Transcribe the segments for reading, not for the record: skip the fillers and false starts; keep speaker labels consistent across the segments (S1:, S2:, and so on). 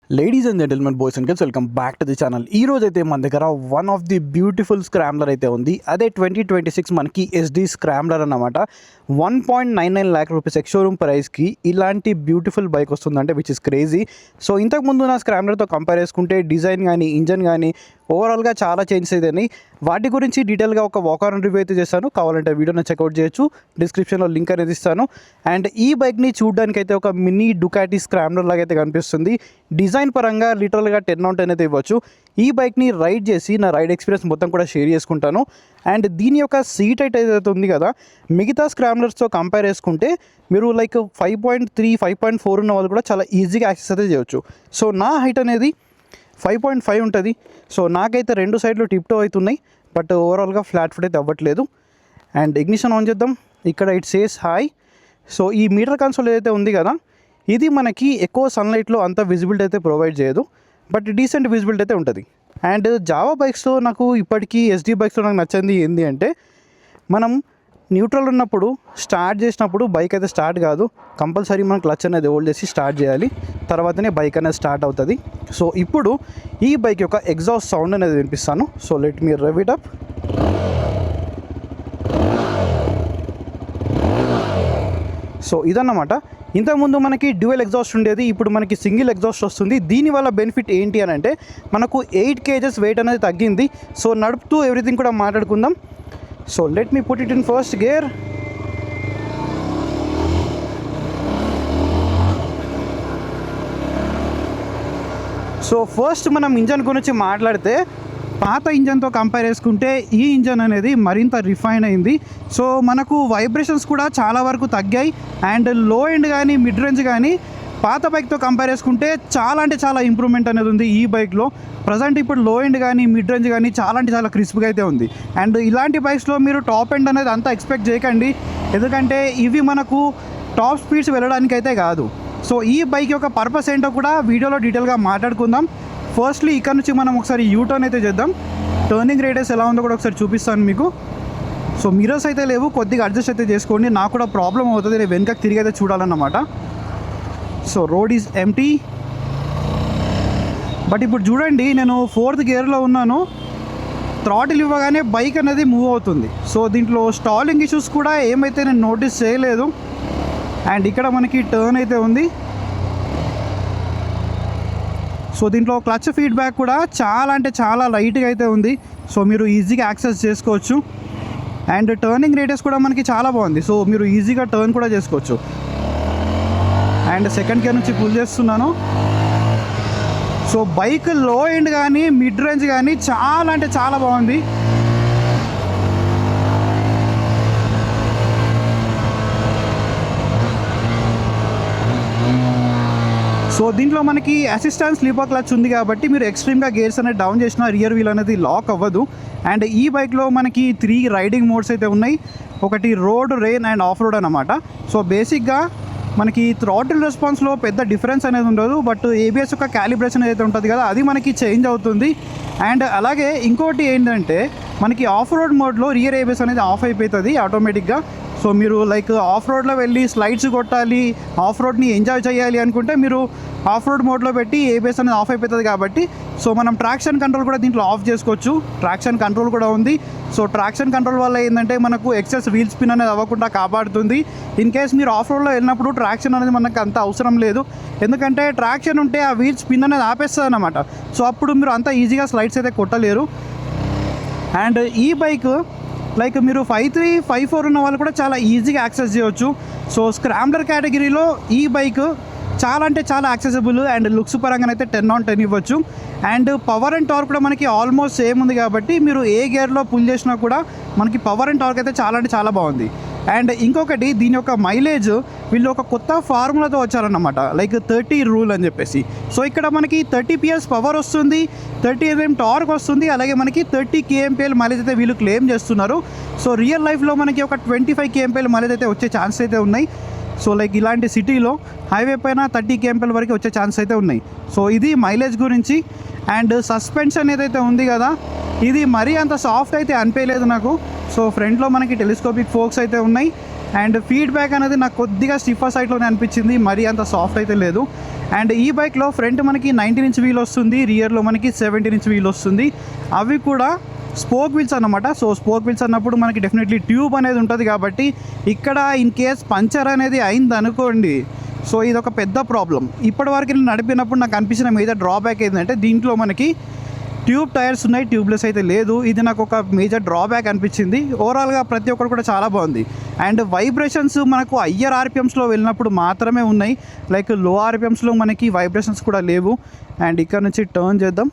S1: Ladies and gentlemen, boys and girls, welcome back to the channel. ఈ రోజు అయితే మన దగ్గర one of the beautiful scrambler అయితే ఉంది. అదే 2026 మనకి ఎస్డి స్క్రామ్లర్ అన్నమాట. 1.99 lakh రూపీస్ ఎక్స్ షోరూమ్ ప్రైస్కి ఇలాంటి బ్యూటిఫుల్ బైక్ వస్తుందంటే విచ్ ఇస్ క్రేజీ. సో ఇంతకుముందు నా స్క్రామ్లర్తో కంపేర్ చేసుకుంటే డిజైన్ కానీ ఇంజన్ కానీ ఓవరాల్గా చాలా చేంజెస్ అయినాయి. వాటి గురించి డీటెయిల్గా ఒక వాక్ అరౌండ్ రివ్యూ అయితే చేస్తాను. కావాలంటే వీడియోని చెక్అవుట్ చేయొచ్చు, డిస్క్రిప్షన్లో లింక్ అనేది ఇస్తాను. అండ్ ఈ బైక్ని చూడడానికి అయితే ఒక మినీ డుకాటీ స్క్రామ్లర్ లాగా అయితే కనిపిస్తుంది. డిజైన్ పరంగా లిటరల్గా 10/10 అయితే ఇవ్వచ్చు. ఈ బైక్ని రైడ్ చేసి నా రైడ్ ఎక్స్పీరియన్స్ మొత్తం కూడా షేర్ చేసుకుంటాను. అండ్ దీని యొక్క సీట్ హైట్ అయితే ఉంది కదా, మిగతా స్క్రామ్లర్స్తో కంపేర్ చేసుకుంటే మీరు లైక్ 5.3, 5.4 ఉన్న వాళ్ళు కూడా చాలా ఈజీగా యాక్సెస్ అయితే చేయొచ్చు. సో నా హైట్ అనేది 5.5 ఉంటుంది. సో నాకైతే రెండు సైడ్లు టిప్టో అవుతున్నాయి, బట్ ఓవరాల్గా ఫ్లాట్ ఫుట్ అయితే అవ్వట్లేదు. అండ్ ఇగ్నిషన్ ఆన్ చేద్దాం. ఇక్కడ ఇట్ సేస్ హాయ్. సో ఈ మీటర్ కన్సోల్ ఏదైతే ఉంది కదా, ఇది మనకి ఎక్కువ సన్లైట్లో అంత విజిబిలిటీ అయితే ప్రొవైడ్ చేయదు, బట్ డీసెంట్ విజిబిలిటీ అయితే ఉంటుంది. అండ్ జావా బైక్స్లో నాకు ఇప్పటికీ ఎస్డి బైక్స్లో నాకు నచ్చింది ఏంటి అంటే, మనం న్యూట్రల్ ఉన్నప్పుడు స్టార్ట్ చేసినప్పుడు బైక్ అయితే స్టార్ట్ కాదు. కంపల్సరీ మనం క్లచ్ అనేది హోల్డ్ చేసి స్టార్ట్ చేయాలి, తర్వాతనే బైక్ అనేది స్టార్ట్ అవుతుంది. సో ఇప్పుడు ఈ బైక్ యొక్క ఎగ్జాస్ట్ సౌండ్ అనేది వినిపిస్తాను. So let me rev it up. So ఇదన్నమాట. ఇంతకుముందు మనకి డ్యూయల్ ఎగ్జాస్ట్ ఉండేది, ఇప్పుడు మనకి సింగిల్ ఎగ్జాస్ట్ వస్తుంది. దీనివల్ల బెనిఫిట్ ఏంటి అని అంటే, మనకు 8 kgs వెయిట్ అనేది తగ్గింది. సో నడుపుతూ ఎవ్రీథింగ్ కూడా మాట్లాడుకుందాం. So let me put it in first gear. So first మనం ఇంజన్ గురించి మాట్లాడితే, పాత ఇంజన్తో కంపేర్ చేసుకుంటే ఈ ఇంజన్ అనేది మరింత రిఫైన్ అయింది. సో మనకు వైబ్రేషన్స్ కూడా చాలా వరకు తగ్గాయి. అండ్ లో ఎండ్ కానీ మిడ్ రేంజ్ కానీ పాత బైక్తో కంపేర్ చేసుకుంటే చాలా అంటే చాలా ఇంప్రూవ్మెంట్ అనేది ఉంది ఈ బైక్లో. ప్రజెంట్ ఇప్పుడు లో ఎండ్ కానీ మిడ్ రేంజ్ కానీ చాలా అంటే చాలా క్రిస్ప్గా అయితే ఉంది. అండ్ ఇలాంటి బైక్స్లో మీరు టాప్ ఎండ్ అనేది అంతా ఎక్స్పెక్ట్ చేయకండి, ఎందుకంటే ఇవి మనకు టాప్ స్పీడ్స్ వెళ్ళడానికి అయితే కాదు. సో ఈ బైక్ యొక్క పర్పస్ ఏంటో కూడా వీడియోలో డీటెయిల్గా మాట్లాడుకుందాం. ఫస్ట్లీ ఇక్కడ నుంచి మనం ఒకసారి యూటర్న్ అయితే చేద్దాం. టర్నింగ్ రేడియస్ ఎలా ఉందో కూడా ఒకసారి చూపిస్తాను మీకు. సో మిరర్స్ అయితే లేవు, కొద్దిగా అడ్జస్ట్ అయితే చేసుకోండి. నాకు కూడా ప్రాబ్లం అవుతుంది, నేను వెనకకి తిరిగి అయితే చూడాలన్నమాట. So road is empty. But ఇప్పుడు చూడండి, నేను 4th గేర్లో ఉన్నాను. థ్రాటిల్ ఇవ్వగానే బైక్ అనేది మూవ్ అవుతుంది. సో దీంట్లో స్టాలింగ్ ఇష్యూస్ కూడా ఏమైతే నేను నోటీస్ చేయలేదు. అండ్ ఇక్కడ మనకి టర్న్ అయితే ఉంది. సో దీంట్లో క్లచ్ ఫీడ్బ్యాక్ కూడా చాలా అంటే చాలా లైట్గా అయితే ఉంది. సో మీరు ఈజీగా యాక్సెస్ చేసుకోవచ్చు. అండ్ టర్నింగ్ రేడియస్ కూడా మనకి చాలా బాగుంది. సో మీరు ఈజీగా టర్న్ కూడా చేసుకోవచ్చు. అండ్ సెకండ్ గేర్ నుంచి పుల్ చేస్తున్నాను. సో బైక్ లో ఎండ్ కానీ మిడ్ రేంజ్ కానీ చాలా అంటే చాలా బాగుంది. సో దీంట్లో మనకి అసిస్టెంట్ స్లీపర్ క్లచ్ ఉంది కాబట్టి మీరు ఎక్స్ట్రీమ్గా గేర్స్ అనేది డౌన్ చేసిన రియర్ వీల్ అనేది లాక్ అవ్వదు. అండ్ ఈ బైక్లో మనకి 3 రైడింగ్ మోడ్స్ అయితే ఉన్నాయి. ఒకటి road, rain and of road అన్నమాట. సో బేసిక్గా మనకి థ్రాటిల్ రెస్పాన్స్లో పెద్ద డిఫరెన్స్ అనేది ఉండదు, బట్ ఏబిఎస్ యొక్క క్యాలిబ్రేషన్ ఏదైతే ఉంటుంది కదా, అది మనకి చేంజ్ అవుతుంది. అండ్ అలాగే ఇంకోటి ఏంటంటే, మనకి ఆఫ్ రోడ్ మోడ్లో రియర్ ఏబిఎస్ అనేది ఆఫ్ అయిపోతుంది ఆటోమేటిక్గా. సో మీరు లైక్ ఆఫ్ రోడ్లో వెళ్ళి స్లైడ్స్ కొట్టాలి, ఆఫ్ రోడ్ని ఎంజాయ్ చేయాలి అనుకుంటే మీరు ఆఫ్ రోడ్ మోడ్లో పెట్టి ఏబిఎస్ అనేది ఆఫ్ అయిపోతుంది కాబట్టి. సో మనం ట్రాక్షన్ కంట్రోల్ కూడా దీంట్లో ఆఫ్ చేసుకోవచ్చు. ట్రాక్షన్ కంట్రోల్ కూడా ఉంది. సో ట్రాక్షన్ కంట్రోల్ వల్ల ఏంటంటే మనకు ఎక్సెస్ వీల్ స్పిన్ అనేది అవ్వకుండా కాపాడుతుంది. ఇన్ కేస్ మీరు ఆఫ్ రోడ్లో వెళ్ళినప్పుడు ట్రాక్షన్ అనేది మనకు అంత అవసరం లేదు, ఎందుకంటే ట్రాక్షన్ ఉంటే ఆ వీల్ స్పిన్ అనేది ఆపేస్తుంది అన్నమాట. సో అప్పుడు మీరు అంత ఈజీగా స్లైడ్స్ అయితే కొట్టలేరు. అండ్ ఈ బైక్ లైక్ మీరు 5.3, 5.4 ఉన్న వాళ్ళు కూడా చాలా ఈజీగా యాక్సెస్ చేయవచ్చు. సో స్క్రామ్లర్ కేటగిరీలో ఈ బైక్ చాలా అంటే చాలా యాక్సెసిబుల్. అండ్ లుక్స్ పరంగా అయితే 10/10 ఇవ్వచ్చు. అండ్ పవర్ అండ్ టార్క్ కూడా మనకి ఆల్మోస్ట్ సేమ్ ఉంది కాబట్టి మీరు ఏ గేర్లో పుల్ చేసినా కూడా మనకి పవర్ అండ్ టార్క్ అయితే చాలా అంటే చాలా బాగుంది. అండ్ ఇంకొకటి, దీని యొక్క మైలేజ్ వీళ్ళు ఒక కొత్త ఫార్ములాతో వచ్చారన్నమాట, లైక్ 30 రూల్ అని చెప్పేసి. సో ఇక్కడ మనకి 30 PS పవర్ వస్తుంది, 30 Nm టార్క్ వస్తుంది, అలాగే మనకి 30 kmpl మైలేజ్ అయితే వీళ్ళు క్లెయిమ్ చేస్తున్నారు. సో రియల్ లైఫ్లో మనకి ఒక 25 kmpl మైలేజ్ అయితే వచ్చే ఛాన్స్ అయితే ఉన్నాయి. సో లైక్ ఇలాంటి సిటీలో హైవే పైన 30 kmpl వరకు వచ్చే ఛాన్స్ అయితే ఉన్నాయి. సో ఇది మైలేజ్ గురించి. అండ్ సస్పెన్షన్ ఏదైతే ఉంది కదా, ఇది మరీ అంత సాఫ్ట్ అయితే అనిపించలేదు నాకు. సో ఫ్రంట్లో మనకి టెలిస్కోపిక్ ఫోక్స్ అయితే ఉన్నాయి. అండ్ ఫీడ్బ్యాక్ అనేది నాకు కొద్దిగా స్టిఫర్ సైడ్లోనే అనిపించింది, మరీ అంత సాఫ్ట్ అయితే లేదు. అండ్ ఈ బైక్లో ఫ్రంట్ మనకి 19 ఇంచ్ వీల్ వస్తుంది, రియర్లో మనకి 17 ఇంచ్ వీల్ వస్తుంది. అవి కూడా స్పోక్ వీల్స్ అన్నమాట. సో స్పోక్ వీల్స్ అన్నప్పుడు మనకి డెఫినెట్లీ ట్యూబ్ అనేది ఉంటుంది కాబట్టి ఇక్కడ ఇన్ కేస్ పంచర్ అనేది అయింది అనుకోండి, సో ఇది ఒక పెద్ద ప్రాబ్లం. ఇప్పటివరకు నేను నడిపినప్పుడు నాకు అనిపించిన మేజర్ డ్రాబ్యాక్ ఏంటంటే దీంట్లో మనకి ట్యూబ్ టైర్స్ ఉన్నాయి, ట్యూబ్లెస్ అయితే లేదు. ఇది నాకు ఒక మేజర్ డ్రాబ్యాక్ అనిపించింది. ఓవరాల్గా ప్రతి ఒక్కరు కూడా చాలా బాగుంది. అండ్ వైబ్రేషన్స్ మనకు హయ్యర్ ఆర్పిఎమ్స్లో వెళ్ళినప్పుడు మాత్రమే ఉన్నాయి, లైక్ లో ఆర్పిఎమ్స్లో మనకి వైబ్రేషన్స్ కూడా లేవు. అండ్ ఇక్కడ నుంచి టర్న్ చేద్దాం.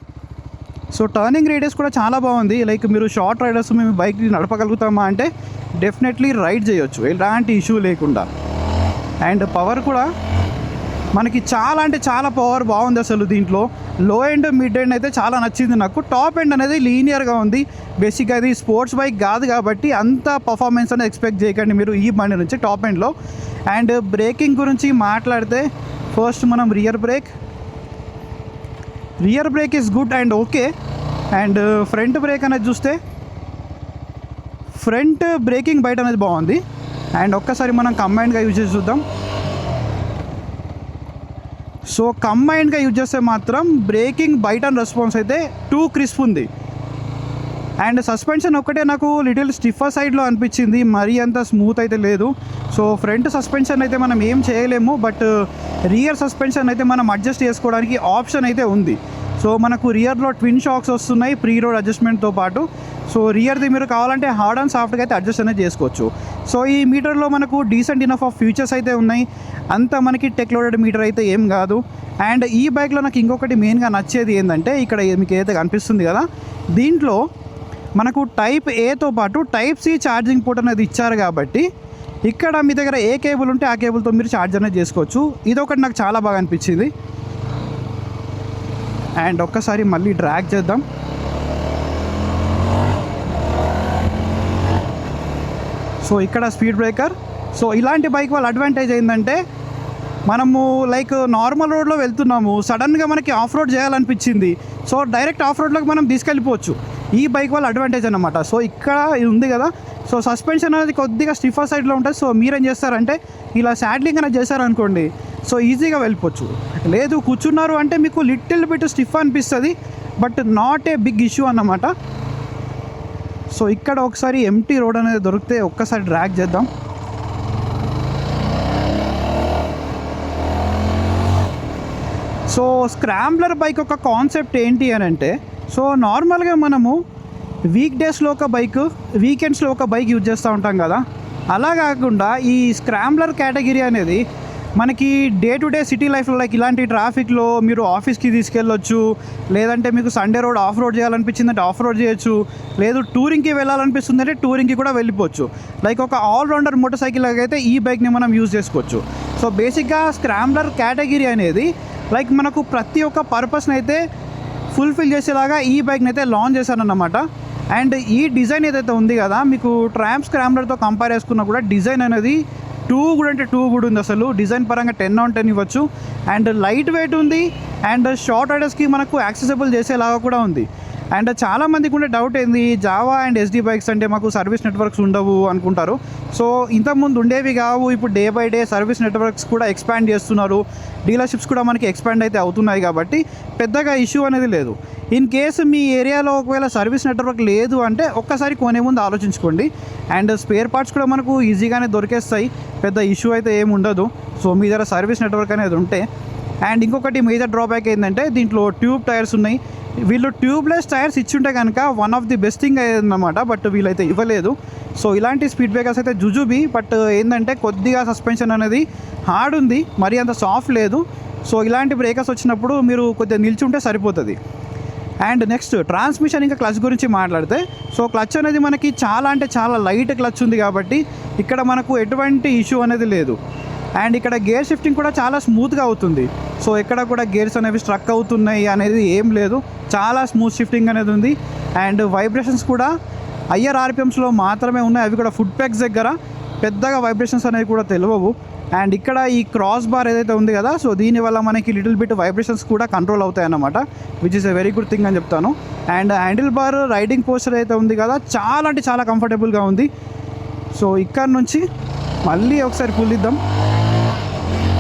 S1: సో టర్నింగ్ రేడియస్ కూడా చాలా బాగుంది. లైక్ మీరు షార్ట్ రైడర్స్ మేము బైక్ నడపగలుగుతామా అంటే డెఫినెట్లీ రైడ్ చేయొచ్చు ఎలాంటి ఇష్యూ లేకుండా. అండ్ పవర్ కూడా మనకి చాలా అంటే చాలా పవర్ బాగుంది అసలు. దీంట్లో లో ఎండ్ మిడ్ ఎండ్ అయితే చాలా నచ్చింది నాకు. టాప్ ఎండ్ అనేది లీనియర్గా ఉంది. బేసిక్గా అది స్పోర్ట్స్ బైక్ కాదు కాబట్టి అంత పర్ఫార్మెన్స్ అనేది ఎక్స్పెక్ట్ చేయకండి మీరు ఈ బండి నుంచి టాప్ ఎండ్లో. అండ్ బ్రేకింగ్ గురించి మాట్లాడితే ఫస్ట్ మనం rear break is good and okay. And front brake అనేది చూస్తే ఫ్రంట్ బ్రేకింగ్ బయట అనేది బాగుంది. అండ్ ఒక్కసారి మనం కంబైన్డ్గా యూజ్ చేసి చూద్దాం. సో కంబైన్డ్గా యూజ్ చేస్తే మాత్రం బ్రేకింగ్ బయట రెస్పాన్స్ అయితే టూ క్రిస్ప్ ఉంది. అండ్ సస్పెన్షన్ ఒక్కటే నాకు లిటిల్ స్టిఫర్ సైడ్లో అనిపించింది, మరీ అంత స్మూత్ అయితే లేదు. సో ఫ్రంట్ సస్పెన్షన్ అయితే మనం ఏం చేయలేము, బట్ రియర్ సస్పెన్షన్ అయితే మనం అడ్జస్ట్ చేసుకోవడానికి ఆప్షన్ అయితే ఉంది. సో మనకు రియర్లో ట్విన్ షాక్స్ వస్తున్నాయి ప్రీ రోడ్ అడ్జస్ట్మెంట్తో పాటు. సో రియర్ది మీరు కావాలంటే హార్డ్ అండ్ సాఫ్ట్గా అయితే అడ్జస్ట్ అనేది చేసుకోవచ్చు. సో ఈ మీటర్లో మనకు డీసెంట్ ఇనఫ్ ఆఫ్ ఫీచర్స్ అయితే ఉన్నాయి. అంత మనకి టెక్ లోడెడ్ మీటర్ అయితే ఏం కాదు. అండ్ ఈ బైక్లో నాకు ఇంకొకటి మెయిన్గా నచ్చేది ఏంటంటే ఇక్కడ మీకు ఏదైతే కనిపిస్తుంది కదా, దీంట్లో మనకు టైప్ ఏతో పాటు టైప్ సి ఛార్జింగ్ పోర్ట్ అనేది ఇచ్చారు కాబట్టి ఇక్కడ మీ దగ్గర ఏ కేబుల్ ఉంటే ఆ కేబుల్తో మీరు ఛార్జ్ అనేది చేసుకోవచ్చు. ఇదొకటి నాకు చాలా బాగా అనిపించింది. అండ్ ఒక్కసారి మళ్ళీ డ్రాగ్ చేద్దాం. సో ఇక్కడ స్పీడ్ బ్రేకర్. సో ఇలాంటి బైక్ వాళ్ళ అడ్వాంటేజ్ ఏంటంటే మనము లైక్ నార్మల్ రోడ్లో వెళ్తున్నాము, సడన్గా మనకి ఆఫ్ రోడ్ చేయాలనిపించింది, సో డైరెక్ట్ ఆఫ్ రోడ్లోకి మనం తీసుకెళ్ళిపోవచ్చు. ఈ బైక్ వాళ్ళ అడ్వాంటేజ్ అనమాట. సో ఇక్కడ ఇది ఉంది కదా, సో సస్పెన్షన్ అనేది కొద్దిగా స్టిఫర్ సైడ్లో ఉంటుంది. సో మీరేం చేస్తారంటే ఇలా శాడ్లింగ్ అనేది చేశారనుకోండి, సో ఈజీగా వెళ్ళిపోవచ్చు. లేదు కూర్చున్నారు అంటే మీకు లిటిల్ బిట్ స్టిఫ్ అనిపిస్తుంది, but not a big issue అన్నమాట. సో ఇక్కడ ఒకసారి ఎంటీ రోడ్ అనేది దొరికితే ఒక్కసారి డ్రాగ్ చేద్దాం. సో స్క్రాంబ్లర్ బైక్ ఒక కాన్సెప్ట్ ఏంటి అని అంటే, సో నార్మల్గా మనము వీక్ డేస్లో ఒక బైక్, వీకెండ్స్లో ఒక బైక్ యూజ్ చేస్తూ ఉంటాం కదా, అలా కాకుండా ఈ స్క్రాంబ్లర్ కేటగిరీ అనేది మనకి డే టు డే సిటీ లైఫ్లో లైక్ ఇలాంటి ట్రాఫిక్లో మీరు ఆఫీస్కి తీసుకెళ్ళొచ్చు, లేదంటే మీకు సండే రోడ్ ఆఫ్ రోడ్ చేయాలనిపించిందంటే ఆఫ్ రోడ్ చేయొచ్చు, లేదు టూరింగ్కి వెళ్ళాలనిపిస్తుందంటే టూరింగ్కి కూడా వెళ్ళిపోవచ్చు. లైక్ ఒక ఆల్రౌండర్ మోటార్ సైకిల్ లాగా అయితే ఈ బైక్ని మనం యూజ్ చేసుకోవచ్చు. సో బేసిక్గా స్క్రాంబ్లర్ కేటగిరీ అనేది లైక్ మనకు ప్రతి ఒక్క పర్పస్ని అయితే ఫుల్ఫిల్ చేసేలాగా ఈ బైక్ని అయితే లాంచ్ చేశారన్నమాట. అండ్ ఈ డిజైన్ ఏదైతే ఉంది కదా, మీకు ట్రాంప్ స్క్రాంబ్లర్తో కంపేర్ చేసుకున్నా కూడా డిజైన్ అనేది టూ గుడ్ ఉంది. అసలు డిజైన్ పరంగా 10/10 ఇవ్వచ్చు. అండ్ లైట్ వెయిట్ ఉంది. అండ్ షార్ట్ రైడర్స్కి మనకు యాక్సెసిబుల్ చేసేలాగా కూడా ఉంది. అండ్ చాలామందికి ఉండే డౌట్ ఏంది, జావా అండ్ ఎస్డి బైక్స్ అంటే మాకు సర్వీస్ నెట్వర్క్స్ ఉండవు అనుకుంటారు. సో ఇంతకుముందు ఉండేవి కావు, ఇప్పుడు day by day service networks కూడా ఎక్స్పాండ్ చేస్తున్నారు, డీలర్షిప్స్ కూడా మనకి ఎక్స్పాండ్ అయితే అవుతున్నాయి కాబట్టి పెద్దగా ఇష్యూ అనేది లేదు. ఇన్ కేసు మీ ఏరియాలో ఒకవేళ సర్వీస్ నెట్వర్క్ లేదు అంటే ఒక్కసారి కొనే ముందు ఆలోచించుకోండి. అండ్ స్పేర్ పార్ట్స్ కూడా మనకు ఈజీగానే దొరికేస్తాయి, పెద్ద ఇష్యూ అయితే ఏమి ఉండదు. సో మీ దగ్గర సర్వీస్ నెట్వర్క్ అనేది ఉంటే. అండ్ ఇంకొకటి మేజర్ డ్రాబ్యాక్ ఏంటంటే దీంట్లో ట్యూబ్ టైర్స్ ఉన్నాయి. వీళ్ళు ట్యూబ్లెస్ టైర్స్ ఇచ్చుంటే కనుక one of the best thing అయ్యిందన్నమాట, బట్ వీళ్ళైతే ఇవ్వలేదు. సో ఇలాంటి స్పీడ్ బ్రేకర్స్ అయితే జుజుబీ, బట్ ఏంటంటే కొద్దిగా సస్పెన్షన్ అనేది హార్డ్ ఉంది, మరీ అంత సాఫ్ట్ లేదు. సో ఇలాంటి బ్రేకర్స్ వచ్చినప్పుడు మీరు కొద్దిగా నిల్చుంటే సరిపోతుంది. అండ్ నెక్స్ట్ ట్రాన్స్మిషన్ ఇంకా క్లచ్ గురించి మాట్లాడితే, సో క్లచ్ అనేది మనకి చాలా అంటే చాలా లైట్ క్లచ్ ఉంది కాబట్టి ఇక్కడ మనకు ఎటువంటి ఇష్యూ అనేది లేదు. అండ్ ఇక్కడ గేర్ షిఫ్టింగ్ కూడా చాలా స్మూత్గా అవుతుంది. సో ఎక్కడ కూడా గేర్స్ అనేవి స్ట్రక్ అవుతున్నాయి అనేది ఏం లేదు, చాలా స్మూత్ షిఫ్టింగ్ అనేది ఉంది. అండ్ వైబ్రేషన్స్ కూడా హయ్యర్ ఆర్పిఎమ్స్లో మాత్రమే ఉన్నాయి, అవి కూడా ఫుట్ పెగ్స్ దగ్గర పెద్దగా వైబ్రేషన్స్ అనేవి కూడా తెలియవు. అండ్ ఇక్కడ ఈ క్రాస్ బార్ ఏదైతే ఉంది కదా, సో దీనివల్ల మనకి లిటిల్ బిట్ వైబ్రేషన్స్ కూడా కంట్రోల్ అవుతాయి అన్నమాట, which is a very good thing అని చెప్తాను. And handle bar riding posture అయితే ఉంది కదా, చాలా అంటే చాలా కంఫర్టబుల్గా ఉంది. సో ఇక్కడ నుంచి మళ్ళీ ఒకసారి పుల్ ఇద్దాం.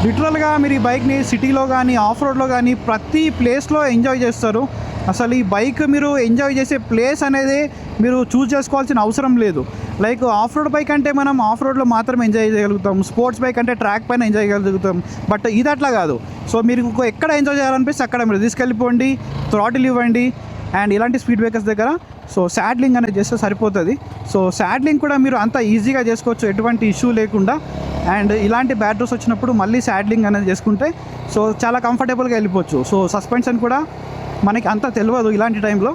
S1: లిటరల్గా మీరు ఈ బైక్ని సిటీలో కానీ ఆఫ్ రోడ్లో కానీ ప్రతి ప్లేస్లో ఎంజాయ్ చేస్తారు. అసలు ఈ బైక్ మీరు ఎంజాయ్ చేసే ప్లేస్ అనేది మీరు చూస్ చేసుకోవాల్సిన అవసరం లేదు. లైక్ ఆఫ్ రోడ్ బైక్ అంటే మనం ఆఫ్ రోడ్లో మాత్రమే ఎంజాయ్ చేయగలుగుతాం, స్పోర్ట్స్ బైక్ అంటే ట్రాక్ పైన ఎంజాయ్ చేయగలుగుతాం. బట్ ఇది అట్లా కాదు. సో మీరు ఎక్కడ ఎంజాయ్ చేయాలనిపిస్తే అక్కడ మీరు తీసుకెళ్ళిపోండి, థ్రాటిల్ ఇవ్వండి, అండ్ ఇలాంటి స్పీడ్ బ్రేకర్స్ దగ్గర సో శాడ్లింగ్ అనేది చేస్తే సరిపోతుంది. సో శాడ్లింగ్ కూడా మీరు అంత ఈజీగా చేసుకోవచ్చు, ఎటువంటి ఇష్యూ లేకుండా. అండ్ ఇలాంటి బ్యాడ్ రోస్ వచ్చినప్పుడు మళ్ళీ శాడ్లింగ్ అనేది చేసుకుంటే సో చాలా కంఫర్టబుల్గా వెళ్ళిపోవచ్చు. సో సస్పెన్షన్ కూడా మనకి అంత తెలియదు ఇలాంటి టైంలో.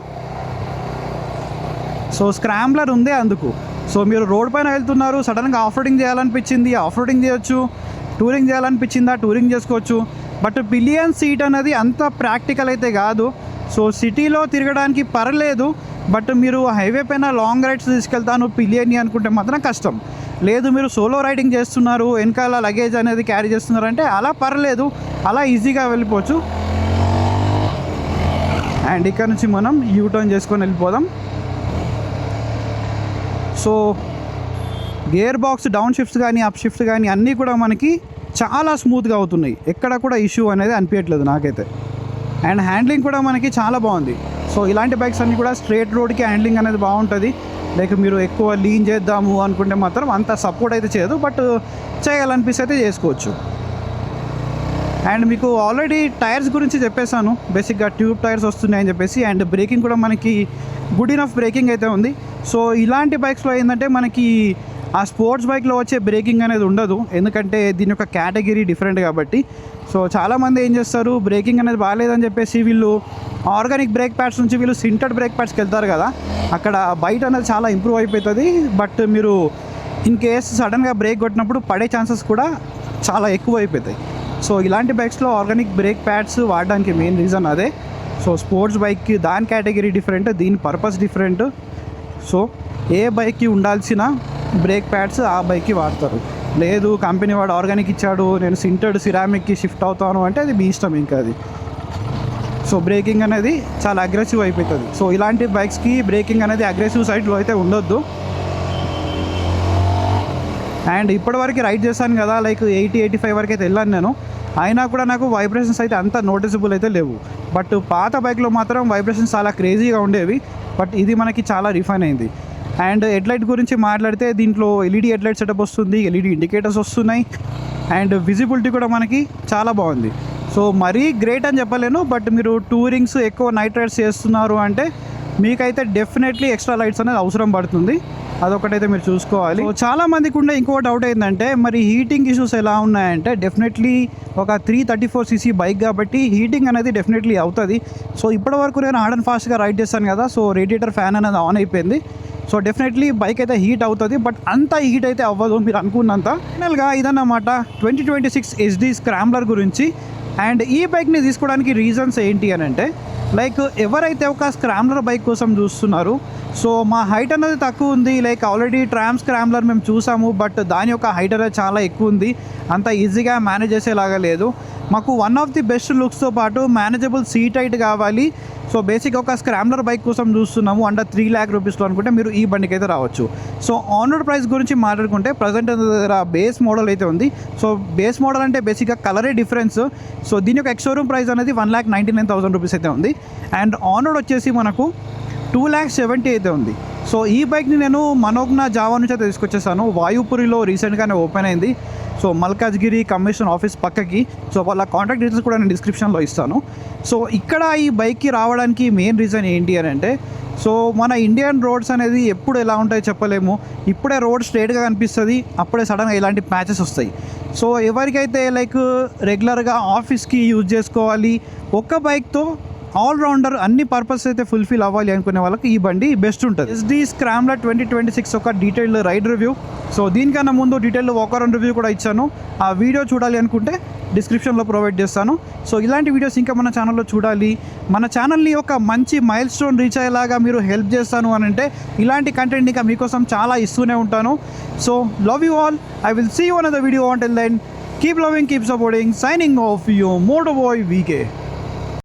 S1: సో స్క్రాంబ్లర్ ఉందే అందుకు. సో మీరు రోడ్ పైన వెళ్తున్నారు, సడన్గా ఆఫ్ రోడింగ్ చేయాలనిపించింది, ఆఫ్ రోడింగ్ చేయొచ్చు, టూరింగ్ చేయాలనిపించిందా టూరింగ్ చేసుకోవచ్చు. బట్ పిలియన్ సీట్ అనేది అంత ప్రాక్టికల్ అయితే కాదు. సో సిటీలో తిరగడానికి పర్లేదు, బట్ మీరు హైవే పైన లాంగ్ రైడ్స్ తీసుకెళ్తాను పిలియన్ని అనుకుంటే మాత్రం కష్టం. లేదు మీరు సోలో రైడింగ్ చేస్తున్నారు, వెనకాల లగేజ్ అనేది క్యారీ చేస్తున్నారు అంటే అలా పర్లేదు, అలా ఈజీగా వెళ్ళిపోవచ్చు. అండ్ ఇక్కడ నుంచి మనం యూటర్న్ చేసుకొని వెళ్ళిపోదాం. So gear box down shifts కానీ అప్ షిఫ్ట్ కానీ అన్నీ కూడా మనకి చాలా స్మూత్గా అవుతున్నాయి, ఎక్కడ కూడా ఇష్యూ అనేది అనిపించట్లేదు నాకైతే. అండ్ హ్యాండ్లింగ్ కూడా మనకి చాలా బాగుంది. సో ఇలాంటి బైక్స్ అన్నీ కూడా స్ట్రేట్ రోడ్కి హ్యాండ్లింగ్ అనేది బాగుంటుంది. లైక్ మీరు ఎక్కువ లీన్ చేద్దాము అనుకుంటే మాత్రం అంత సపోర్ట్ అయితే చేయదు, బట్ చేయాలనిపిస్తే అయితే చేసుకోవచ్చు. అండ్ మీకు ఆల్రెడీ టైర్స్ గురించి చెప్పేశాను, బేసిక్గా ట్యూబ్ టైర్స్ వస్తున్నాయని చెప్పేసి. అండ్ బ్రేకింగ్ కూడా మనకి గుడ్ ఇనఫ్ బ్రేకింగ్ అయితే ఉంది. సో ఇలాంటి బైక్స్లో ఏంటంటే మనకి ఆ స్పోర్ట్స్ బైక్లో వచ్చే బ్రేకింగ్ అనేది ఉండదు, ఎందుకంటే దీని యొక్క కేటగిరీ డిఫరెంట్ కాబట్టి. సో చాలామంది ఏం చేస్తారు, బ్రేకింగ్ అనేది బాగాలేదని చెప్పేసి వీళ్ళు ఆర్గానిక్ బ్రేక్ ప్యాడ్స్ నుంచి వీళ్ళు సింటెడ్ బ్రేక్ ప్యాడ్స్కి వెళ్తారు కదా, అక్కడ బైట్ అనేది చాలా ఇంప్రూవ్ అయిపోతుంది. బట్ మీరు ఇన్ కేస్ సడన్గా బ్రేక్ కొట్టినప్పుడు పడే ఛాన్సెస్ కూడా చాలా ఎక్కువ అయిపోతాయి. సో ఇలాంటి బైక్స్లో ఆర్గానిక్ బ్రేక్ ప్యాడ్స్ వాడడానికి మెయిన్ రీజన్ అదే. సో స్పోర్ట్స్ బైక్కి దాని కేటగిరీ డిఫరెంట్, దీని పర్పస్ డిఫరెంట్. సో ఏ బైక్కి ఉండాల్సిన బ్రేక్ ప్యాడ్స్ ఆ బైక్కి వాడతారు. లేదు కంపెనీ వాడు ఆర్గానిక్ ఇచ్చాడు, నేను సింటెడ్ సిరామిక్కి షిఫ్ట్ అవుతాను అంటే అది మీ ఇష్టం ఇంకా అది. సో బ్రేకింగ్ అనేది చాలా అగ్రెసివ్ అయిపోతుంది. సో ఇలాంటి బైక్స్కి బ్రేకింగ్ అనేది అగ్రెసివ్ సైడ్లో అయితే ఉండొద్దు. అండ్ ఇప్పటివరకు రైడ్ చేశాను కదా, లైక్ 80-85 వరకు అయితే వెళ్ళాను నేను, అయినా కూడా నాకు వైబ్రేషన్స్ అయితే అంత నోటిసబుల్ అయితే లేవు. బట్ పాత బైక్లో మాత్రం వైబ్రేషన్స్ చాలా క్రేజీగా ఉండేవి, బట్ ఇది మనకి చాలా రిఫైన్ అయింది. అండ్ హెడ్లైట్ గురించి మాట్లాడితే దీంట్లో ఎల్ఈడి హెడ్లైట్ సెటప్ వస్తుంది, ఎల్ఈడి ఇండికేటర్స్ వస్తున్నాయి, అండ్ విజిబిలిటీ కూడా మనకి చాలా బాగుంది. సో మరీ గ్రేట్ అని చెప్పలేను, బట్ మీరు టూరింగ్స్ ఎక్కువ నైట్ రైడ్స్ చేస్తున్నారు అంటే మీకైతే డెఫినెట్లీ ఎక్స్ట్రా లైట్స్ అనేది అవసరం పడుతుంది, అదొకటైతే మీరు చూసుకోవాలి. చాలా మందికి ఉండే ఇంకో డౌట్ ఏంటంటే మరి హీటింగ్ ఇష్యూస్ ఎలా ఉన్నాయంటే, డెఫినెట్లీ ఒక 334cc బైక్ కాబట్టి హీటింగ్ అనేది డెఫినెట్లీ అవుతుంది. సో ఇప్పటివరకు నేను హార్డ్ అండ్ ఫాస్ట్గా రైడ్ చేస్తాను కదా, సో రేడియేటర్ ఫ్యాన్ అనేది ఆన్ అయిపోయింది. సో డెఫినెట్లీ బైక్ అయితే హీట్ అవుతుంది, బట్ అంత హీట్ అయితే అవ్వదు మీరు అనుకున్నంత. ఫైనల్గా ఇదన్నమాట 2026 SD స్క్రాంబ్లర్ గురించి. అండ్ ఈ బైక్ని తీసుకోవడానికి రీజన్స్ ఏంటి అని అంటే, లైక్ ఎవరైతే ఒక స్క్రాంబ్లర్ బైక్ కోసం చూస్తున్నారు, సో మా హైట్ అనేది తక్కువ ఉంది, లైక్ ఆల్రెడీ ట్రామ్ స్క్రాంబ్లర్ మేము చూసాము, బట్ దాని యొక్క హైట్ అనేది చాలా ఎక్కువ ఉంది, అంత ఈజీగా మేనేజ్ చేసేలాగా లేదు, మాకు వన్ ఆఫ్ ది బెస్ట్ లుక్స్తో పాటు మేనేజబుల్ సీట్ హైట్ కావాలి, సో బేసిక్ ఒక స్క్రాంబ్లర్ బైక్ కోసం చూస్తున్నాము అండర్ 3 lakh రూపీస్లో అనుకుంటే మీరు ఈ బండికి అయితే రావచ్చు. సో ఆన్ రోడ్ ప్రైస్ గురించి మాట్లాడుకుంటే ప్రజెంట్ దగ్గర బేస్ మోడల్ అయితే ఉంది. సో బేస్ మోడల్ అంటే బేసిక్గా కలరే డిఫరెన్స్. సో దీని యొక్క ఎక్స్-షోరూమ్ ప్రైస్ అనేది 1,99,000 రూపీస్ అయితే ఉంది. అండ్ ఆన్ రోడ్ వచ్చేసి మనకు 2,70,000 అయితే ఉంది. సో ఈ బైక్ని నేను మనోజ్ఞ జావా నుంచి అయితే తీసుకొచ్చేసాను, వాయుపురిలో రీసెంట్గానే ఓపెన్ అయింది. సో మల్కాజ్గిరి కమిషన్ ఆఫీస్ పక్కకి. సో వాళ్ళ కాంటాక్ట్ డీటెయిల్స్ కూడా నేను డిస్క్రిప్షన్లో ఇస్తాను. సో ఇక్కడ ఈ బైక్కి రావడానికి మెయిన్ రీజన్ ఏంటి అని అంటే, సో మన ఇండియన్ రోడ్స్ అనేది ఎప్పుడు ఎలా ఉంటాయో చెప్పలేము, ఇప్పుడే రోడ్ స్ట్రైట్గా కనిపిస్తుంది, అప్పుడే సడన్గా ఇలాంటి ప్యాచెస్ వస్తాయి. సో ఎవరికైతే లైక్ రెగ్యులర్గా ఆఫీస్కి యూజ్ చేసుకోవాలి, ఒక్క బైక్తో ఆల్రౌండర్ అన్ని పర్పస్ అయితే ఫుల్ఫిల్ అవ్వాలి అనుకునే వాళ్ళకి ఈ బండి బెస్ట్ ఉంటుంది. SD స్క్రాంబ్లర్ 2026 ఒక డీటెయిల్డ్ రైడ్ రివ్యూ. సో దీనికన్నా ముందు డీటెయిల్డ్ వాక్ అరౌండ్ రివ్యూ కూడా ఇచ్చాను, ఆ వీడియో చూడాలి అనుకుంటే డిస్క్రిప్షన్లో ప్రొవైడ్ చేస్తాను. సో ఇలాంటి వీడియోస్ ఇంకా మన ఛానల్లో చూడాలి, మన ఛానల్ని ఒక మంచి మైల్ స్టోన్ రీచ్ అయ్యేలాగా మీరు హెల్ప్ చేస్తాను అని అంటే ఇలాంటి కంటెంట్ ఇంకా మీకోసం చాలా ఇస్తూనే ఉంటాను. So love you all, I will see you another video. Until then keep loving, keep supporting. Signing off your moto boy VK.